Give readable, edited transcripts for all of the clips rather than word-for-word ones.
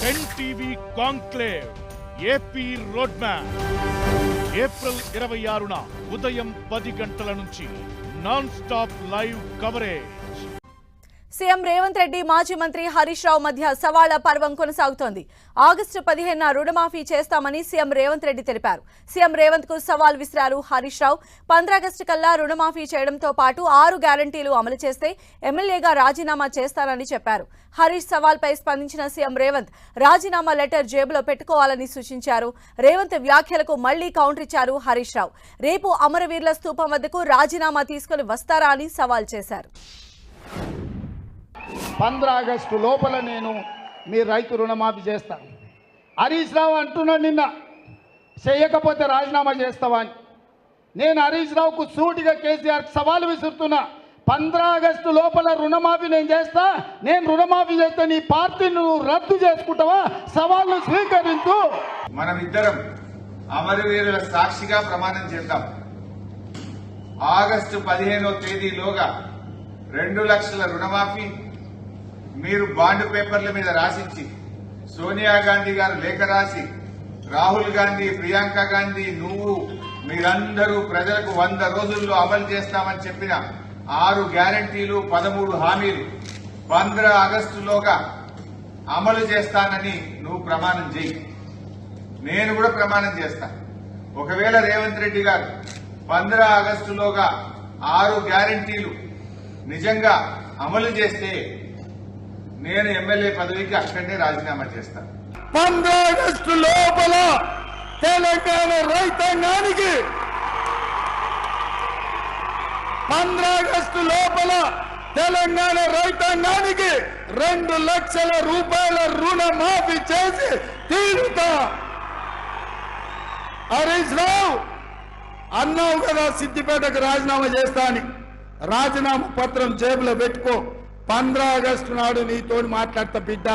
NTV conclave AP road map April 26న ఉదయం 10 గంటల నుంచి non stop live coverage. CM Revanth Reddy మాజీ మంత్రి హరీష్ రావు మధ్య సవాళ్ల పర్వం కొనసాగుతోంది. ఆగస్టు 15న రుణమాఫీ చేస్తామని సీఎం రేవంత్ రెడ్డి తెలిపారు. సీఎం రేవంత్ కు సవాల్ విసిరారు హరీష్ రావు. 15 ఆగస్టు కల్లా రుణమాఫీ చేయడంతో పాటు 6 గ్యారంటీలు అమలు చేస్తే ఎమ్మెల్యేగా రాజీనామా చేస్తానని చెప్పారు. హరీష్ సవాల్పై స్పందించిన సీఎం రేవంత్ రాజీనామా లెటర్ జేబులో పెట్టుకోవాలని సూచించారు. రేవంత్ వ్యాఖ్యలకు మళ్లీ కౌంటర్ ఇచ్చారు హరీష్ రావు. రేపు అమరవీరుల స్తూపం వద్దకు రాజీనామా తీసుకుని వస్తారా అని సవాల్ చేశారు. 15 ఆగస్టు లోపల నేను మీ రైతు రుణమాఫీ చేస్తాను. హరీష్ రావు అంటున్నాడు నిన్న చేయకపోతే రాజీనామా చేస్తావా అని. నేను హరీష్ రావుకు సూటిగా కేసీఆర్ సవాలు విసురుతున్నా. 15 ఆగస్టు లోపల రుణమాఫీ నేను చేస్తా. నేను రుణమాఫీ చేస్తే నీ పార్టీని నువ్వు రద్దు చేసుకుంటావా? సవాల్ను స్వీకరించు. మనమిద్దరం అమరవీరుల సాక్షిగా ప్రమాణం చేద్దాం. ఆగస్టు 15వ తేదీలోగా 2 లక్షల రుణమాఫీ మీరు బాండ్ పేపర్ల మీద రాసిచ్చి సోనియా గాంధీ గారు లేఖ రాసి రాహుల్ గాంధీ, ప్రియాంక గాంధీ, నువ్వు మీరందరూ ప్రజలకు 100 రోజుల్లో అమలు చేస్తామని చెప్పిన 6 గ్యారంటీలు 13 హామీలు 15 ఆగస్టులోగా అమలు చేస్తానని నువ్వు ప్రమాణం చేయి. నేను కూడా ప్రమాణం చేస్తా. ఒకవేళ రేవంత్ రెడ్డి గారు 15 ఆగస్టులోగా 6 గ్యారంటీలు నిజంగా అమలు చేస్తే నేను ఎమ్మెల్యే పదవికి అక్కడనే రాజీనామా చేస్తాను. 15 ఆగస్టు లోపల తెలంగాణ రైతాంగానికి 15 ఆగస్టు లోపల తెలంగాణ రైతాంగానికి 2 లక్షల రూపాయల రుణమాఫీ చేసి తీరుతా. హరీష్ రావు అన్నావు కదా సిద్దిపేటకు రాజీనామా చేస్తా అని. రాజీనామా పత్రం జేబులో పెట్టుకో. 15 ఆగస్టు నాడు నీతో మాట్లాడతా బిడ్డ.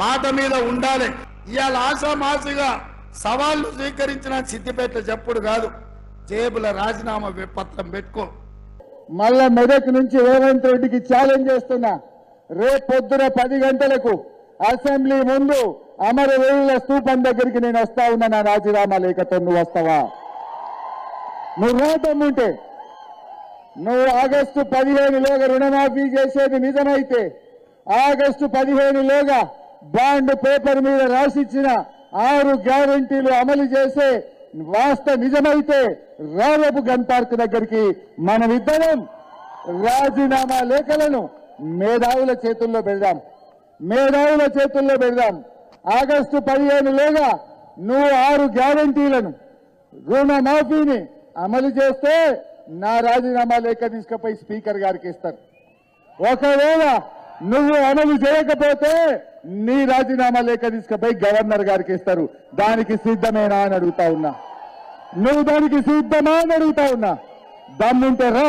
మాట మీద ఉండాలి. ఇవాళ ఆశామాసిగా సవాళ్లు స్వీకరించిన సిద్దిపేట చెప్పుడు కాదు. జేబుల రాజీనామా పత్రం పెట్టుకో. మళ్ళా మెదక్ నుంచి రేవంత్ రెడ్డికి ఛాలెంజ్ చేస్తున్నా. రేపు పొద్దున 10 గంటలకు అసెంబ్లీ ముందు అమరవీరుల స్తూపం దగ్గరికి నేను వస్తా ఉన్నా. నా రాజీనామా లేఖతో నువ్వు వస్తావా? నువ్వు రాదమ్ముంటే నువ్వు ఆగస్టు 15లోగా రుణమాఫీ చేసేది నిజమైతే, ఆగస్టు 15లోగా బాండ్ పేపర్ మీద రాసిచ్చిన 6 గ్యారంటీలు అమలు చేసే నిజమైతే రేపు గన్ పార్క్ దగ్గరికి మనమిద్దరం రాజీనామా లేఖలను మేధావుల చేతుల్లో పెడదాం. ఆగస్టు 15లోగా నువ్వు 6 గ్యారంటీలను రుణమాఫీని అమలు చేస్తే నా రాజీనామా లేఖ తీసుకుపోయి స్పీకర్ గారికి ఇస్తారు. ఒకవేళ నువ్వు అమలు చేయకపోతే నీ రాజీనామా లేఖ తీసుకుపోయి గవర్నర్ గారికి ఇస్తారు. దానికి సిద్ధమేనా అని అడుగుతా ఉన్నా. నువ్వు దానికి సిద్ధమా అని అడుగుతా ఉన్నా. దమ్ముంటే రా.